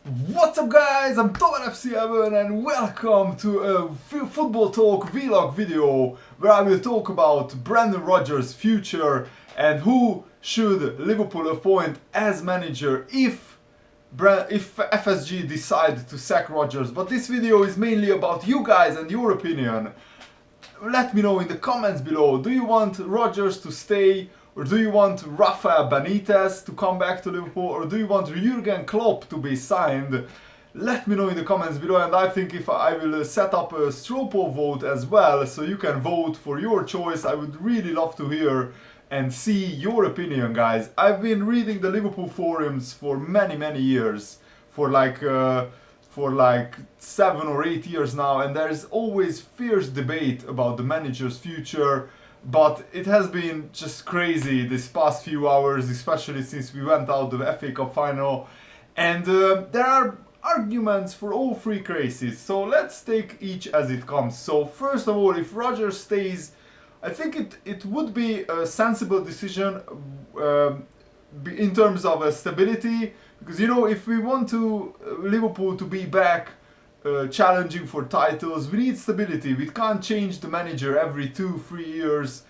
What's up guys, I'm TomanFC7 and welcome to a Football Talk vlog video where I will talk about Brendan Rodgers' future and who should Liverpool appoint as manager if FSG decide to sack Rodgers. But this video is mainly about you guys and your opinion. Let me know in the comments below, do you want Rodgers to stay? Or do you want Rafa Benitez to come back to Liverpool? Or do you want Jurgen Klopp to be signed? Let me know in the comments below, and I think if I will set up a straw poll vote as well, so you can vote for your choice. I would really love to hear and see your opinion, guys. I've been reading the Liverpool forums for many years, for like 7 or 8 years now, and there's always fierce debate about the manager's future. But it has been just crazy this past few hours, especially since we went out the FA Cup final. And there are arguments for all three cases, so let's take each as it comes. So first of all, if Rodgers stays, I think it would be a sensible decision in terms of stability. Because, you know, if we want Liverpool to be back challenging for titles, we need stability. We can't change the manager every 2-3 years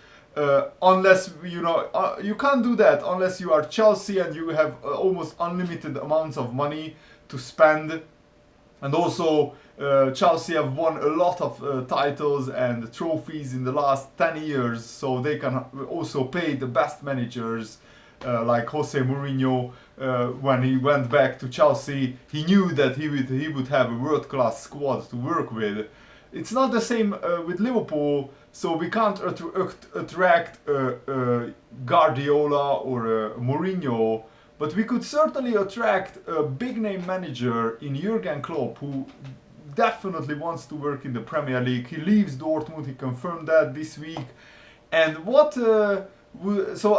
unless, you know, you can't do that unless you are Chelsea and you have almost unlimited amounts of money to spend. And also Chelsea have won a lot of titles and trophies in the last 10 years, so they can also pay the best managers like Jose Mourinho. When he went back to Chelsea, he knew that he would have a world-class squad to work with. It's not the same with Liverpool, so we can't attract Guardiola or Mourinho, but we could certainly attract a big-name manager in Jurgen Klopp, who definitely wants to work in the Premier League. He leaves Dortmund, he confirmed that this week. And what? So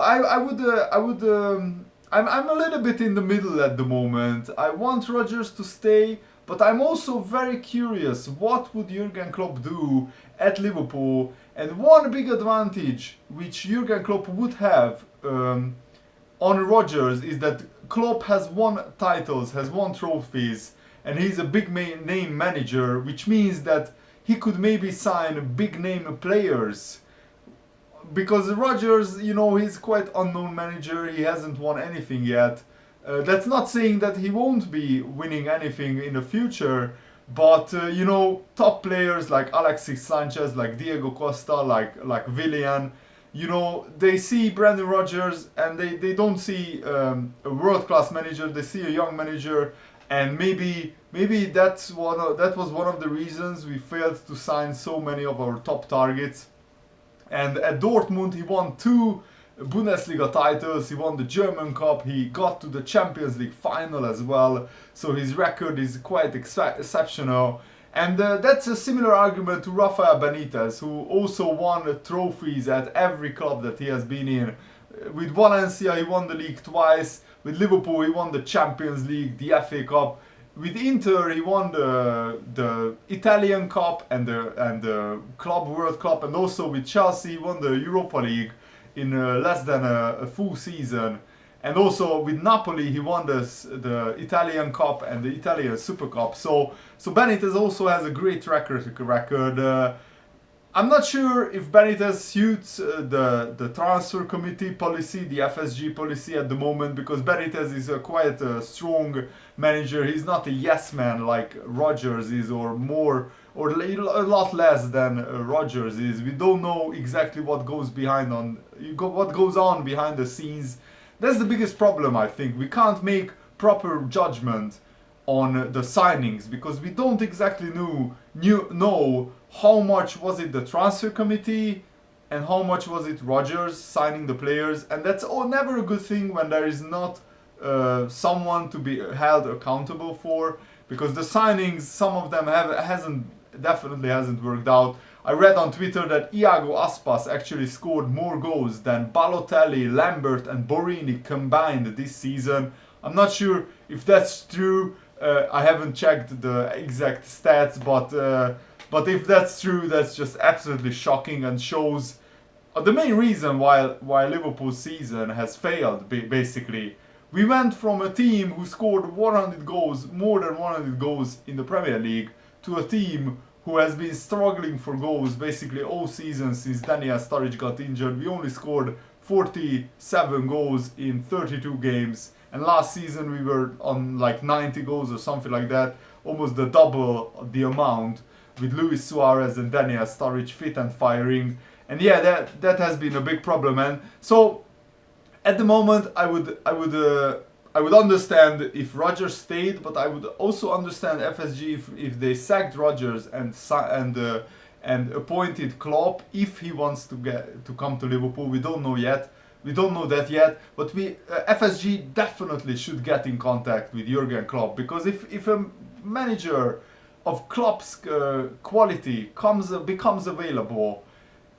I'm a little bit in the middle at the moment. I want Rodgers to stay, but I'm also very curious what would Jurgen Klopp do at Liverpool. And one big advantage which Jurgen Klopp would have on Rodgers is that Klopp has won titles, has won trophies, and he's a big name manager, which means that he could maybe sign big name players. Because Rodgers, you know, he's quite unknown manager, he hasn't won anything yet. That's not saying that he won't be winning anything in the future, but you know, top players like Alexis Sanchez, like Diego Costa, like Willian, you know, they see Brendan Rodgers and they don't see a world-class manager, they see a young manager, and maybe that was one of the reasons we failed to sign so many of our top targets. And at Dortmund he won 2 Bundesliga titles, he won the German Cup, he got to the Champions League final as well, so his record is quite exceptional. And that's a similar argument to Rafa Benitez, who also won trophies at every club that he has been in. With Valencia he won the league twice, with Liverpool he won the Champions League, the FA Cup. With Inter, he won the Italian Cup and the Club World Cup, and also with Chelsea, he won the Europa League in less than a full season. And also with Napoli, he won the Italian Cup and the Italian Super Cup. So Benitez also has a great record. I'm not sure if Benitez suits the transfer committee policy, the FSG policy at the moment, because Benitez is quite a strong manager. He's not a yes man like Rodgers is, or a lot less than Rodgers is. We don't know exactly what goes on behind the scenes. That's the biggest problem, I think. We can't make proper judgment on the signings because we don't exactly know how much was it the transfer committee and how much was it Rodgers signing the players. And that's never a good thing when there is not someone to be held accountable for, because the signings, some of them definitely hasn't worked out. I read on Twitter that Iago Aspas actually scored more goals than Balotelli, Lambert and Borini combined this season. I'm not sure if that's true. I haven't checked the exact stats, but if that's true, that's just absolutely shocking and shows the main reason why Liverpool's season has failed, basically. We went from a team who scored 100 goals, more than 100 goals in the Premier League, to a team who has been struggling for goals basically all season since Daniel Sturridge got injured. We only scored 47 goals in 32 games, and last season we were on like 90 goals or something like that, almost the double the amount, with Luis Suarez and Daniel Sturridge fit and firing. And yeah, that has been a big problem. And so at the moment I would understand if Rodgers stayed, but I would also understand FSG if they sacked Rodgers and appointed Klopp if he wants to come to Liverpool. We don't know yet. We don't know that yet. But FSG definitely should get in contact with Jurgen Klopp, because if a manager of Klopp's quality becomes available,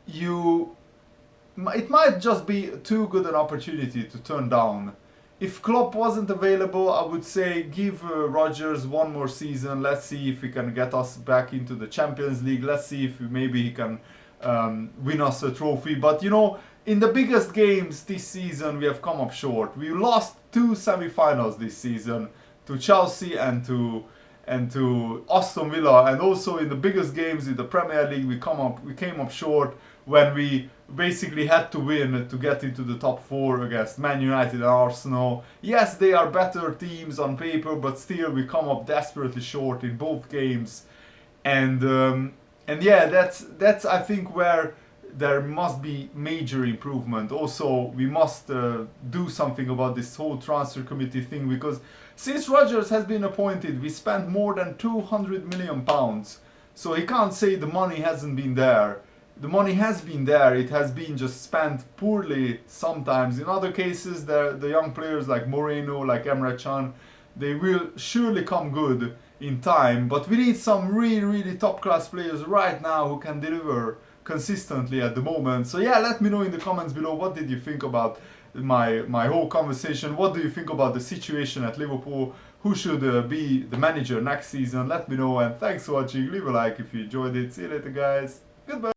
it might just be too good an opportunity to turn down. If Klopp wasn't available, I would say give Rodgers one more season. Let's see if he can get us back into the Champions League. Let's see if maybe he can win us a trophy. But you know, in the biggest games this season, we have come up short. We lost 2 semi-finals this season, to Chelsea and to Aston Villa, and also in the biggest games in the Premier League, we came up short when we basically had to win to get into the top 4 against Man United and Arsenal. Yes, they are better teams on paper, but still we come up desperately short in both games. And yeah, that's I think where there must be major improvement. Also, we must do something about this whole transfer committee thing, because since Rodgers has been appointed, we spent more than £200 million. So he can't say the money hasn't been there. The money has been there, it has been just spent poorly sometimes. In other cases, the young players like Moreno, like Emre Can, they will surely come good in time. But we need some really top class players right now who can deliver consistently at the moment. So yeah, let me know in the comments below, what did you think about my whole conversation? What do you think about the situation at Liverpool? Who should be the manager next season? Let me know, and thanks for watching. Leave a like if you enjoyed it. See you later, guys. Goodbye.